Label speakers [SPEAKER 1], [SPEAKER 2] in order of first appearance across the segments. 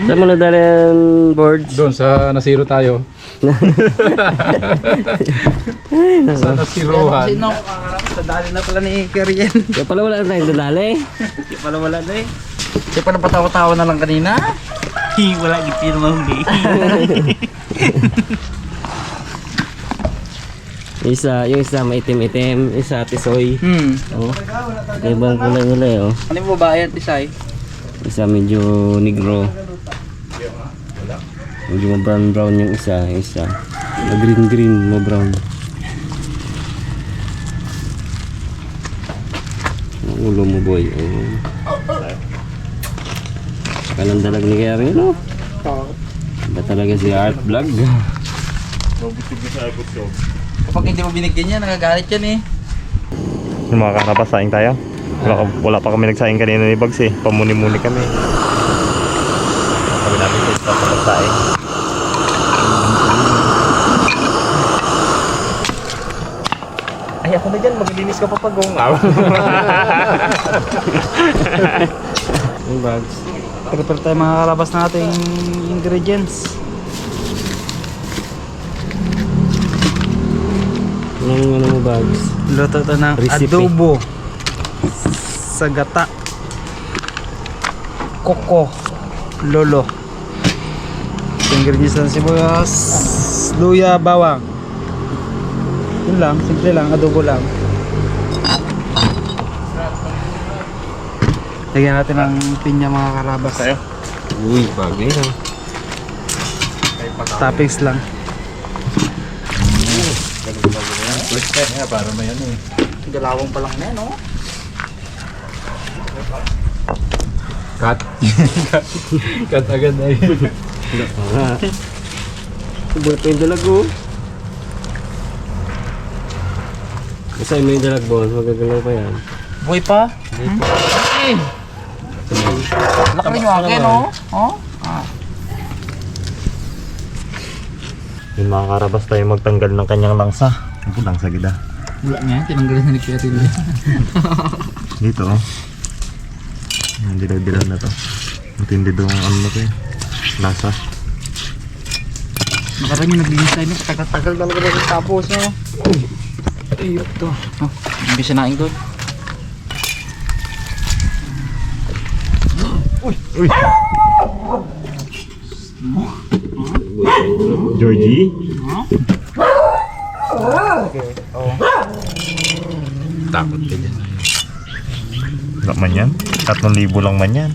[SPEAKER 1] Saan mo nadali ang boards?
[SPEAKER 2] Doon sa nasiro tayo. Sa nasirohan.
[SPEAKER 3] Sino? Nadali na pala ni Kerian.
[SPEAKER 1] Kaya pala wala na tayong nadali.
[SPEAKER 3] Hindi pala wala na eh. Siya pa napatawa-tawa na lang kanina. Wala, hindi na mahuli.
[SPEAKER 1] Yung isa maitim-itim, isa tisoy. Oh. Ibang kulay-kulay oh.
[SPEAKER 3] Ano yung babae at isay?
[SPEAKER 1] Isa medyo negro. Medyo brown-brown yung isa. Green-green, brown. Ang ulo mo boy. Oh. Kalang dalag ni Kaya rin, no? Ba talaga si Art Vlog?
[SPEAKER 3] Kapag hindi mo binigyan niya, nagagalit yan eh.
[SPEAKER 4] Yung mga karabas, saing tayo. Wala pa kami nagsaing kanina ni Bugs eh. Pamuni-muni kami. Kami natin sa spot na pagsaing. Ay, ako na dyan. Maglilinis ka pa pag-gungaw.
[SPEAKER 1] Yung bags.
[SPEAKER 3] Prepare tayo mga karabas nating ingredients.
[SPEAKER 1] Anong ano mo bags?
[SPEAKER 3] Luto ito ng
[SPEAKER 1] Recipe.
[SPEAKER 3] adobo sa gata, koko, lolo. Ingredients ng sibuyas, luya, bawang. Yun lang, simple lang, adobo lang. Lagyan natin ng pinya mga karabas.
[SPEAKER 1] Uy, bagay lang.
[SPEAKER 3] Toppings lang.
[SPEAKER 2] Para may ano eh.
[SPEAKER 3] Dalawang pa lang na yan, no?
[SPEAKER 2] Cut. Cut agad na yun.
[SPEAKER 1] Bulat pa yung dalag oh. Kasi may dalag boss, magagalaw pa yan.
[SPEAKER 3] Buhay pa? Laki rin yung akin, no? Oh?
[SPEAKER 4] Yung mga karabas tayo magtanggal ng kanyang langsa. Ito langsa gida.
[SPEAKER 3] Wala niya, tinanggalin na ni Kuya Tilo.
[SPEAKER 4] Dito oh. Yung dilaw-dilaw na to. Matindi daw ang ano na to eh. Lasa.
[SPEAKER 3] Nakaraan yung naglinis tayo, tagal-tagal talaga rin tapos, no? Ay, ito. Oh, hindi siya naing doon.
[SPEAKER 4] Uy! Georgie?
[SPEAKER 2] Takot ka dyan.
[SPEAKER 4] Wala man yan. 3,000 lang man yan.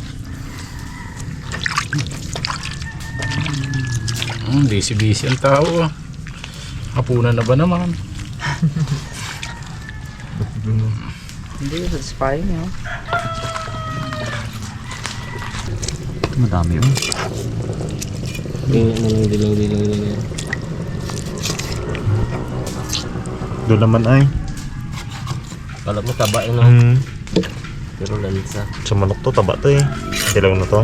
[SPEAKER 2] Busy-busy ang tao ah. Hapunan na ba naman?
[SPEAKER 3] Hindi, satisfying, no?
[SPEAKER 4] Madami oh.
[SPEAKER 1] Tingnan mo ng dilaw-dilaw na yan.
[SPEAKER 4] Doon naman ay.
[SPEAKER 1] Kala mo taba yun oh. Pero lansa.
[SPEAKER 4] Sa manok to, taba to eh. Dilaw na to.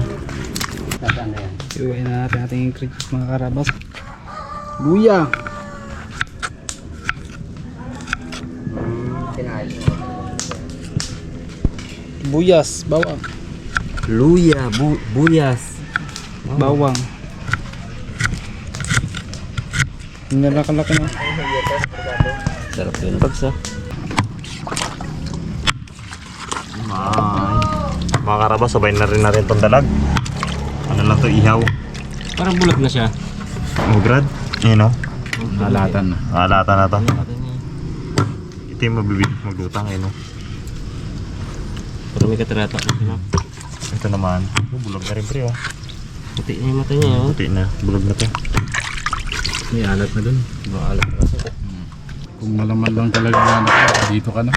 [SPEAKER 3] Iuwain na natin ating ingredients mga karabas. Luya. Buyas, bawang.
[SPEAKER 1] Luya, buyas.
[SPEAKER 3] Bawang. Nalakalaki na.
[SPEAKER 1] Sarap yun bagsa.
[SPEAKER 4] Mga karabas, sabayin na rin natin itong dalag. Ano lang to, ihaw.
[SPEAKER 1] Parang bulag na siya.
[SPEAKER 4] Oh, grad. Ayan o.
[SPEAKER 2] Halatan na.
[SPEAKER 4] Alata na to. Ito yung mabibilis maglutang eh no.
[SPEAKER 1] Pero may katarata.
[SPEAKER 4] Ito naman. Oh, bulag na rin pre oh.
[SPEAKER 1] Puti na yung mata niya oh.
[SPEAKER 4] Puti na. Bulag na to.
[SPEAKER 2] May alat na dun.
[SPEAKER 1] Maalat na kasi.
[SPEAKER 2] Kung malaman lang talaga na dito ka na.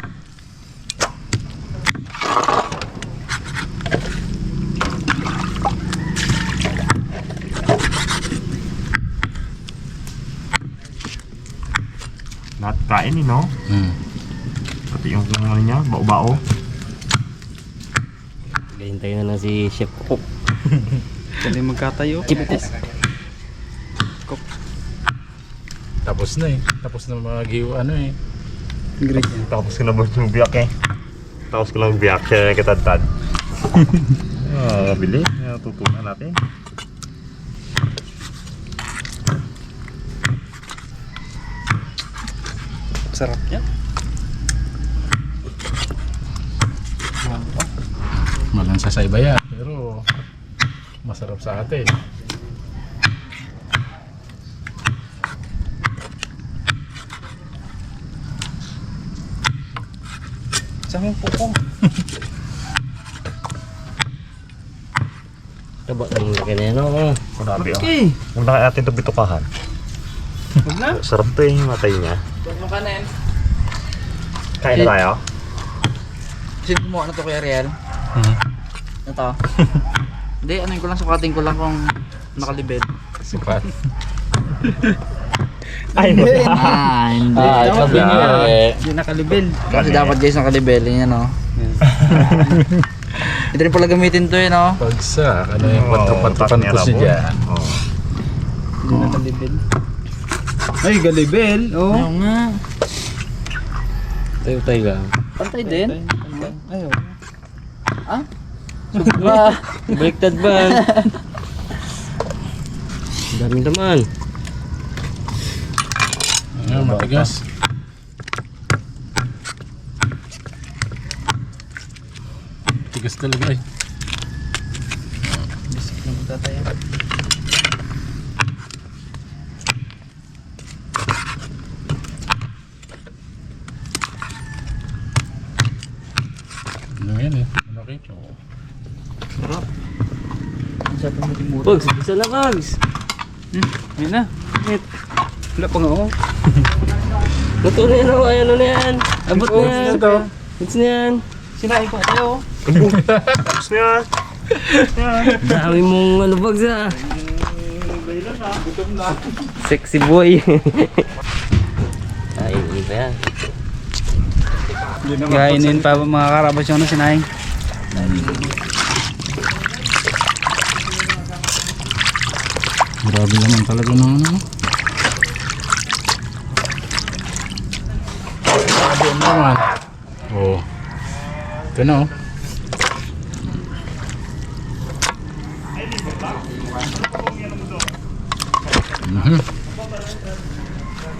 [SPEAKER 4] Lahat kain eh no. Pati yung ano niya, bao-bao.
[SPEAKER 1] Hintay na lang si Chef Cook.
[SPEAKER 3] Pwede magkatayo.
[SPEAKER 1] Chef Cook.
[SPEAKER 2] Tapos na eh. Tapos na mag-hiwa ano eh.
[SPEAKER 3] Ingredient.
[SPEAKER 4] Tapos ko na biyak eh. Tapos ko lang biyak siya kitad-tad. Ah, bili. Tutunan natin.
[SPEAKER 3] Sarap yan.
[SPEAKER 2] Malansa sa iba yan, pero masarap sa atin.
[SPEAKER 3] Saan yung puko?
[SPEAKER 1] Taba ng laki na yan, oh.
[SPEAKER 4] Kunabi oh.
[SPEAKER 3] Okay.
[SPEAKER 4] Huwag na kaya natin ito bitukahan.
[SPEAKER 3] Huwag na.
[SPEAKER 4] Sarap to yung matay niya.
[SPEAKER 3] Huwag mo kanin.
[SPEAKER 4] Kain na tayo.
[SPEAKER 3] Sino gumawa na to Kuya Riel? Ito. Hindi, ano ko lang, sukatin ko lang kung nakalibid.
[SPEAKER 2] Sukat.
[SPEAKER 4] Ay, wala.
[SPEAKER 3] Hindi.
[SPEAKER 1] sabi niya, eh.
[SPEAKER 3] Hindi nakalibid. Kasi dapat guys nakalibid. Yan o. Ito rin pala gamitin to yun o.
[SPEAKER 2] Pagsak, ano yung patro-patro-pantos niya dyan.
[SPEAKER 4] Oo.
[SPEAKER 3] Hindi nakalibid. Ay, galibel. Oo. Ayaw nga.
[SPEAKER 1] Tayo lang.
[SPEAKER 3] Pantay din. Ayaw. Ah?
[SPEAKER 1] Ba? Baliktad ba? Dami naman.
[SPEAKER 2] Ano, matigas. Matigas talaga eh.
[SPEAKER 3] Bisik na magtataya.
[SPEAKER 2] Ano yan eh, malaki.
[SPEAKER 3] Sarap. Ang sarap ng mutimuti.
[SPEAKER 1] Bugs, bisa na Bugs.
[SPEAKER 3] Yan na. Wala pa nga oh.
[SPEAKER 1] Luto na yan, oh. Ayan na yan. Abot na yan. It's na yan.
[SPEAKER 3] Sinain ko tayo.
[SPEAKER 4] Tapos na yan.
[SPEAKER 1] Dami mong ano Bugs, ah. Sexy boy. Ay, hindi pa yan.
[SPEAKER 3] Gainin pa mga karabas yung sinain.
[SPEAKER 2] Grabe naman talaga ng ano. Grabe naman. Oh. Ito na oh.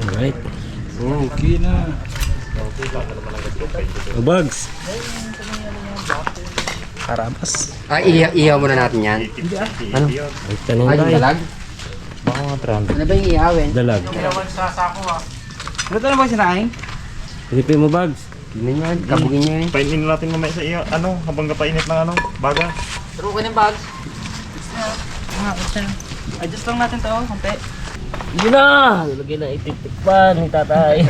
[SPEAKER 1] Alright.
[SPEAKER 2] Okay na.
[SPEAKER 1] Oh, Bugs.
[SPEAKER 3] Karabas.
[SPEAKER 5] Ihaw muna natin yan.
[SPEAKER 1] Ano? Ay, tanong
[SPEAKER 5] Ay, yung
[SPEAKER 1] tayo.
[SPEAKER 5] dalag?
[SPEAKER 4] Baka mga 300.
[SPEAKER 5] Ano ba yung ihawin?
[SPEAKER 1] Dalag.
[SPEAKER 3] Luto na ba sinain?
[SPEAKER 1] Pilipin mo Bugs.
[SPEAKER 5] Yun yan, kabugin nyo yun.
[SPEAKER 4] Painin natin mamaya sa iyo. Ano? Habang kapainit ng ano? Baga.
[SPEAKER 5] Turo ko ng bags.
[SPEAKER 3] Adjust lang natin to, konti.
[SPEAKER 1] Yun na! Nalagyan na itik-tikpan ni tatay.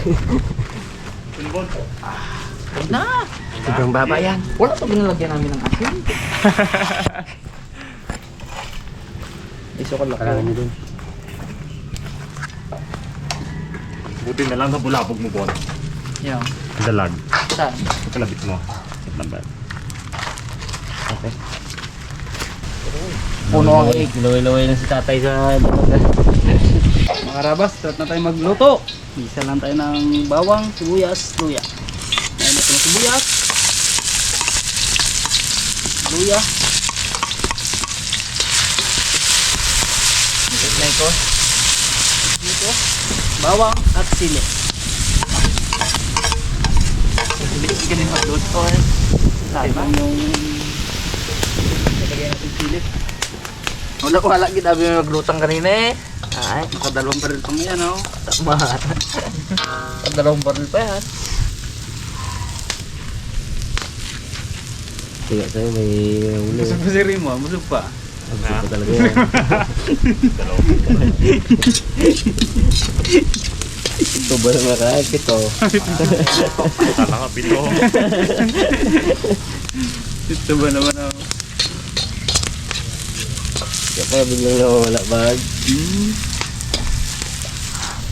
[SPEAKER 3] Na!
[SPEAKER 5] Sobrang baba yan.
[SPEAKER 3] Wala pa binalagyan namin ng asin. Iso ko lang.
[SPEAKER 5] Parang ano dun.
[SPEAKER 4] Buti na lang na bulabog mo, Bon.
[SPEAKER 3] Yan.
[SPEAKER 4] Dalag.
[SPEAKER 3] Saan?
[SPEAKER 4] Kalabit mo. Lambat.
[SPEAKER 1] Okay.
[SPEAKER 3] Puno ang egg.
[SPEAKER 1] Laway-laway na si tatay sa
[SPEAKER 3] Mga karabas, start na tayo magluto. Isa lang tayo ng bawang, sibuyas, luya. Ayan natin ang sibuyas. Luya. Ito. Dito. Bawang at sili. Bilis ka din magluto eh. Diba? Yung nilagyan natin sili. Wala kita may maglutang kanina eh. Ay, nakadalawang baril pang yan oh. Tama. Nakadalawang baril pa yan.
[SPEAKER 1] Tiga sa'yo, may ulo.
[SPEAKER 3] Busog pa si Rimo, busog pa.
[SPEAKER 1] Ang gusto ko talaga yan. Ito ba naman kahit ito?
[SPEAKER 4] Tala ka, pito.
[SPEAKER 3] Ito ba naman ako?
[SPEAKER 1] Kaya kaya biglang nawawala bag.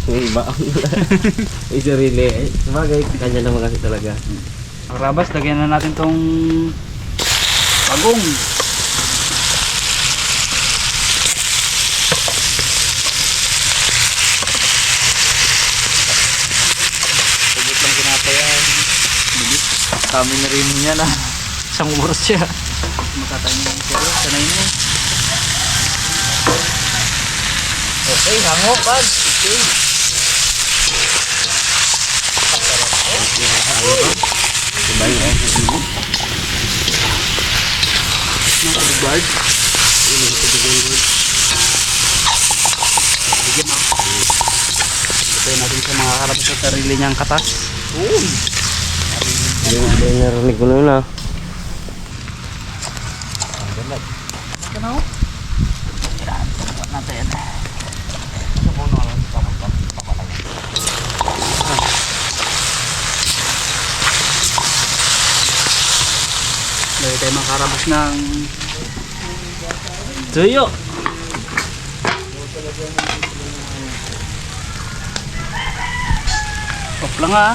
[SPEAKER 1] May iba ang may sarili. Sabagay, kanya naman kasi talaga.
[SPEAKER 3] Ang rabas, lagyan na natin tong bagong. Tubot lang kinatayan. Bilis. Kami na rin niya na. Isang oras siya. Makatayin na yung siya. Sanay na yun. Okay, hango, bag. Okay.
[SPEAKER 1] Diba yun?
[SPEAKER 3] Bird. Bigyan mo. Ito'y natin sa mga karap sa sarili niyang katas.
[SPEAKER 1] Hindi narinig ko na yun ah.
[SPEAKER 3] Ano? Tirahan natin. Lagi tayo makarabas ng
[SPEAKER 1] Tuyo!
[SPEAKER 3] off lang ah.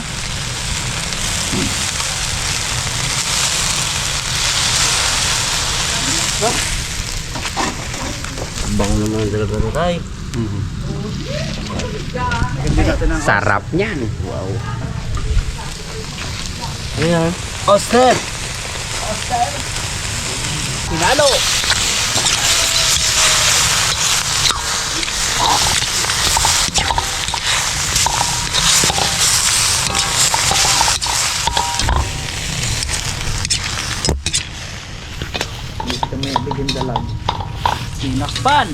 [SPEAKER 1] Bang naman talaga na tayo.
[SPEAKER 3] Ganda natin ang
[SPEAKER 5] Sarap niyan.
[SPEAKER 1] Wow. Ayan.
[SPEAKER 3] Oster. Pinalo. Dito may bigyan dalag. Sinakpan.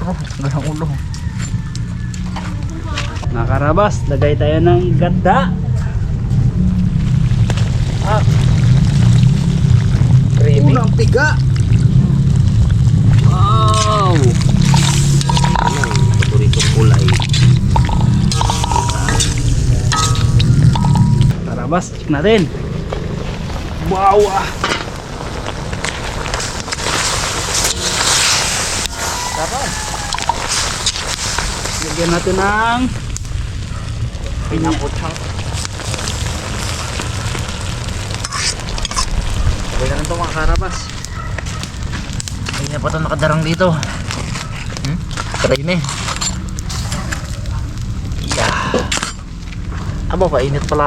[SPEAKER 3] Oh, ganang ulo. Nakarabas, lagay tayo ng ganda.
[SPEAKER 5] Creamy.
[SPEAKER 3] Unang piga.
[SPEAKER 1] Wow! Ano ang paboritong kulay?
[SPEAKER 3] Karabas, check natin. Wow! Sarap. Lagyan natin ng pinaputsang. Okay na rin ito mga karabas. Hindi na pa ito nakadarang dito. Try na eh. Yeah. Aba, painit pala.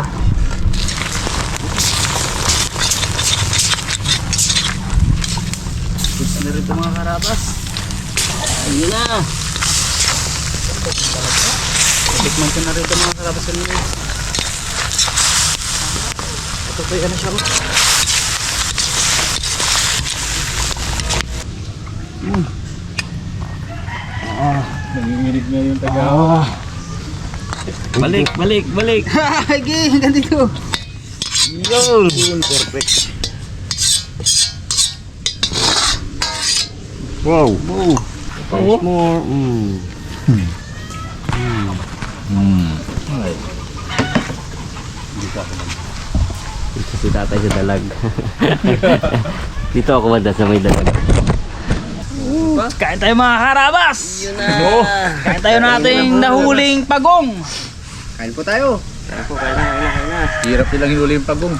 [SPEAKER 3] Gusto na rin ito mga karabas.
[SPEAKER 1] Ayun na!
[SPEAKER 3] Tikman ko na rin ito mga karabas kanina. Ito po yung ano siya.
[SPEAKER 2] Nanginginig na yung taga.
[SPEAKER 1] Balik, balik, balik!
[SPEAKER 3] Hagi, hanggang dito.
[SPEAKER 1] Yun! Perfect!
[SPEAKER 4] Wow!
[SPEAKER 1] Oh! There's more! Dito si tatay sa dalag. Dito ako banda sa may dalag.
[SPEAKER 3] Kain tayo mga karabas.
[SPEAKER 1] Yun na!
[SPEAKER 3] Kain tayo nating nahuling pagong.
[SPEAKER 5] Kain po tayo.
[SPEAKER 1] Kaya po, kaya na.
[SPEAKER 2] Hirap nilang huli yung pagong.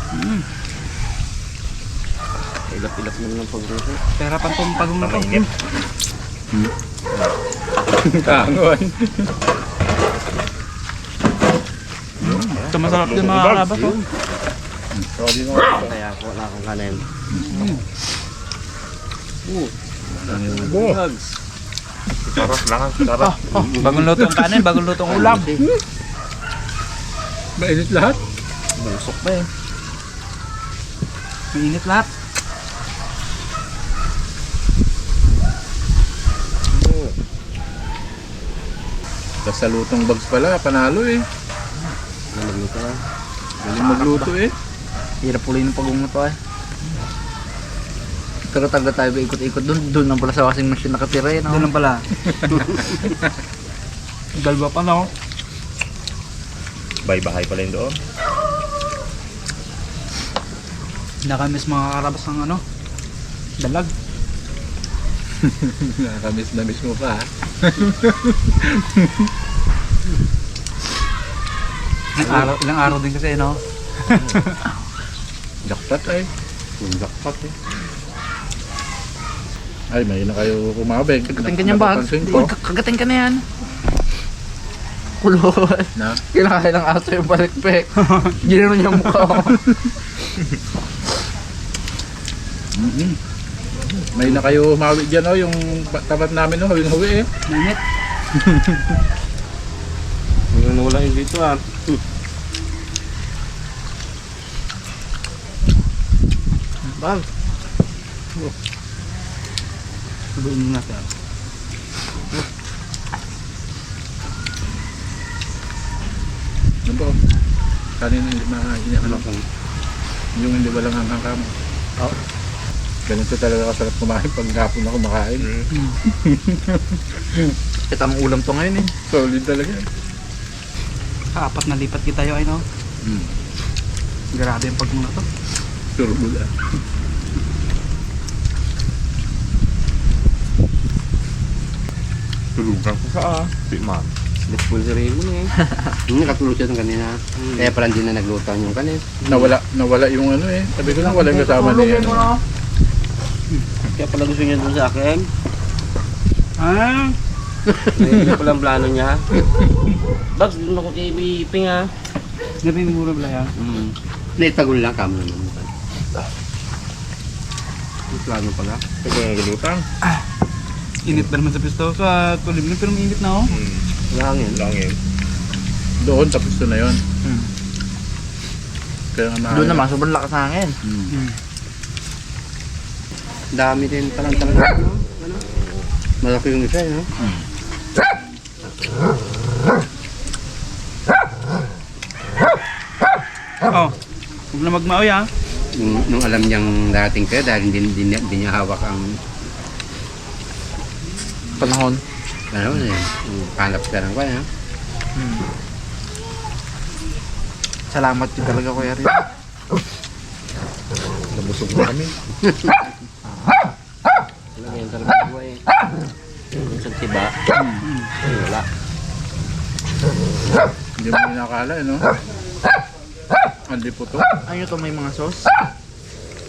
[SPEAKER 1] Ilap-ilap naman ng pagruso.
[SPEAKER 3] Pera pa itong pagong na to.
[SPEAKER 2] Tangoy.
[SPEAKER 3] Ito masarap din mga karabas. Oh.
[SPEAKER 2] Sorry mo.
[SPEAKER 1] Kaya po na akong kanin.
[SPEAKER 3] Bagong lutong kanin, bagong lutong ulam.
[SPEAKER 2] Mainit lahat.
[SPEAKER 3] Busok pa eh. Mainit lahat.
[SPEAKER 2] Tapos sa lutong bags pala, panalo eh.
[SPEAKER 1] Nalagluto ka.
[SPEAKER 2] Galing magluto eh.
[SPEAKER 3] Hirap ulit ng pagong na to eh. Pero taga tayo ba ikot-ikot doon lang pala sa washing machine nakatira eh. Doon lang pala. Dalawa pa na oh.
[SPEAKER 4] Bahay-bahay pala yun doon.
[SPEAKER 3] Nakamiss mga karabas ng ano, dalag.
[SPEAKER 2] Nakakamiss na miss mo pa ha.
[SPEAKER 3] Ilang araw din kasi no.
[SPEAKER 2] Jackpot eh. Jackpot eh. Ay, may na kayo kumabig.
[SPEAKER 3] Kagating kanyang bag.
[SPEAKER 2] Napapansin ko
[SPEAKER 3] Kagating ka na yan. Kulot.
[SPEAKER 2] na
[SPEAKER 3] Kinakain ng aso yung balikpek. Ginano niya mukha ko.
[SPEAKER 2] may na kayo humawi dyan oh, yung tapat namin oh, hawing-hawi eh.
[SPEAKER 3] Mainit.
[SPEAKER 2] wala yung dito ah.
[SPEAKER 3] Bang. Doon na natin.
[SPEAKER 2] Ano ba? Kanina hindi ano kung yung hindi walang hanggang kamo.
[SPEAKER 3] Oo.
[SPEAKER 2] Ganito talaga kasarap kumain pag hapon na kumakain.
[SPEAKER 3] Tamang ulam to ngayon eh.
[SPEAKER 2] Solid talaga.
[SPEAKER 3] Apat na lipat kita yun ay no. Grabe yung pagmuna to.
[SPEAKER 2] Turbula.
[SPEAKER 4] Tulugan ko sa di man.
[SPEAKER 1] Let's sa rin mo na eh.
[SPEAKER 5] Nakatulog siya ng kanina. Kaya pala hindi na nagluto yung kanin.
[SPEAKER 2] Nawala yung ano eh. Sabi ko lang wala yung kasama ni ano.
[SPEAKER 1] Kaya pala gusto niya doon sa akin.
[SPEAKER 3] Ah.
[SPEAKER 1] Hindi pala ang plano niya. Bags, doon ako kay Biping ha.
[SPEAKER 3] Napimura ba yan?
[SPEAKER 5] Naitagol lang kamo naman. Yung plano pala.
[SPEAKER 4] Ito yung gulutang.
[SPEAKER 3] Init ba naman sa pisto sa tulim na pero mainit na oh.
[SPEAKER 1] Langin.
[SPEAKER 4] Langin.
[SPEAKER 2] Doon tapos to na yon. Kaya nga
[SPEAKER 3] Doon naman sobrang lakas ng hangin.
[SPEAKER 5] Dami din palang talaga. Ano? Malaki yung isa, no?
[SPEAKER 3] Oh. Huwag na magmaoy ha.
[SPEAKER 5] Nung alam niyang darating kayo dahil hindi niya hawak ang
[SPEAKER 3] Panahon.
[SPEAKER 5] ano yun, yung kalap ka ng kanya.
[SPEAKER 3] Salamat din talaga Kuya Rin.
[SPEAKER 4] Nabusog na kami.
[SPEAKER 1] Wala yan talaga buhay eh. Sa tiba. Wala.
[SPEAKER 2] hindi mo inakala eh no. Andi po to.
[SPEAKER 3] Ano to may mga sauce?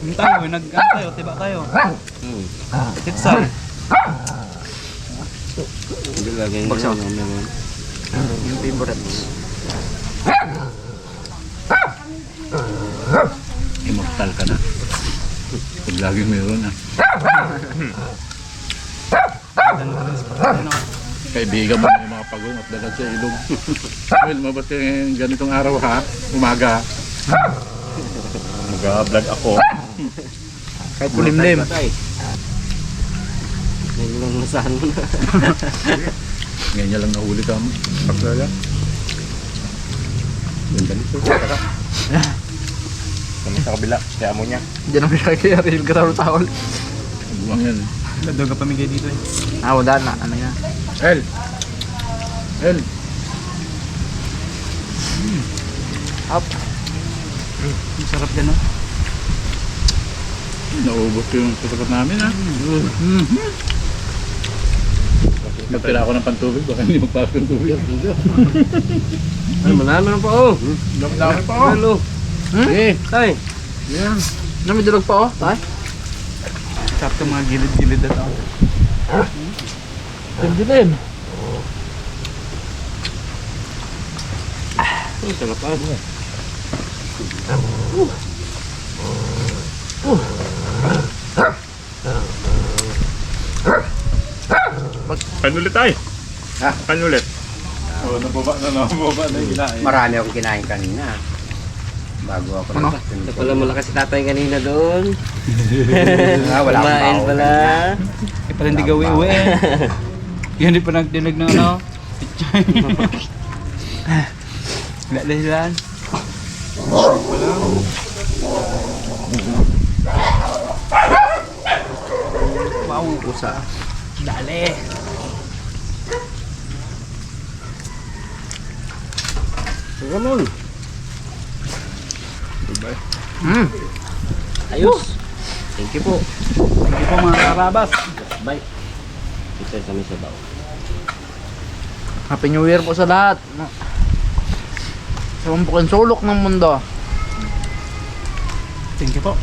[SPEAKER 3] Ano tayo? Nag-ano tayo? Tiba tayo? Pitsal.
[SPEAKER 1] Hindi lagay nyo
[SPEAKER 3] Bagsaw.
[SPEAKER 1] naman.
[SPEAKER 3] Yung favorites.
[SPEAKER 2] Immortal ka na. Pag laging mayroon ah. Kaibigan mo na yung mga pagong at dalag sa ilog. Well, mabas ka ganitong araw ha. Umaga.
[SPEAKER 4] Mag-vlog ako.
[SPEAKER 3] Kahit pulimlim.
[SPEAKER 1] Ngayon lang nasahan mo na.
[SPEAKER 2] Ngayon niya lang nahuli ka mo. Pagsaya.
[SPEAKER 5] Ganda nito.
[SPEAKER 4] Kami sa kabila. Kaya mo niya.
[SPEAKER 3] Diyan ang pinakay Kuya Rin. Katawal-tawal.
[SPEAKER 2] Buwang yan.
[SPEAKER 3] Ladog ka pamigay dito eh. Ah, wala na. Ano yan?
[SPEAKER 2] El! El!
[SPEAKER 3] Up. Ang sarap yan oh.
[SPEAKER 2] Naubos ko yung sasapat namin ha. Magtira ako ng pantubig. Baka hindi magpasok ng tubig.
[SPEAKER 1] Ano, marami na pa oh.
[SPEAKER 2] Dami pa oh.
[SPEAKER 1] Hello.
[SPEAKER 2] Sige.
[SPEAKER 1] Tay.
[SPEAKER 2] Yan.
[SPEAKER 3] May dilog pa oh. Tay. Sarap yung mga gilid-gilid na tao.
[SPEAKER 2] Tindilim.
[SPEAKER 1] Ang sarap ah.
[SPEAKER 4] Kanulit tayo.
[SPEAKER 5] Ha?
[SPEAKER 4] Kanulit.
[SPEAKER 2] Oo, nababa na yung kinain.
[SPEAKER 5] Marami akong kinain kanina. Bago ako
[SPEAKER 3] Ano?
[SPEAKER 1] Ito pala malakas si tatay kanina doon.
[SPEAKER 5] Wala akong
[SPEAKER 1] Kumain
[SPEAKER 5] baon.
[SPEAKER 1] pala.
[SPEAKER 3] Eh pala hindi gawi-uwi eh. Yan di pa nagdinig ng ano. Pichay. Wala dahilan. Wow, usa. Dali.
[SPEAKER 1] Ramon. Ayos. Thank you po.
[SPEAKER 3] Thank you po mga karabas.
[SPEAKER 1] Bye. Ito kami sa baw.
[SPEAKER 3] Happy New Year po sa lahat. Sa mampukin sulok ng mundo. Thank you po.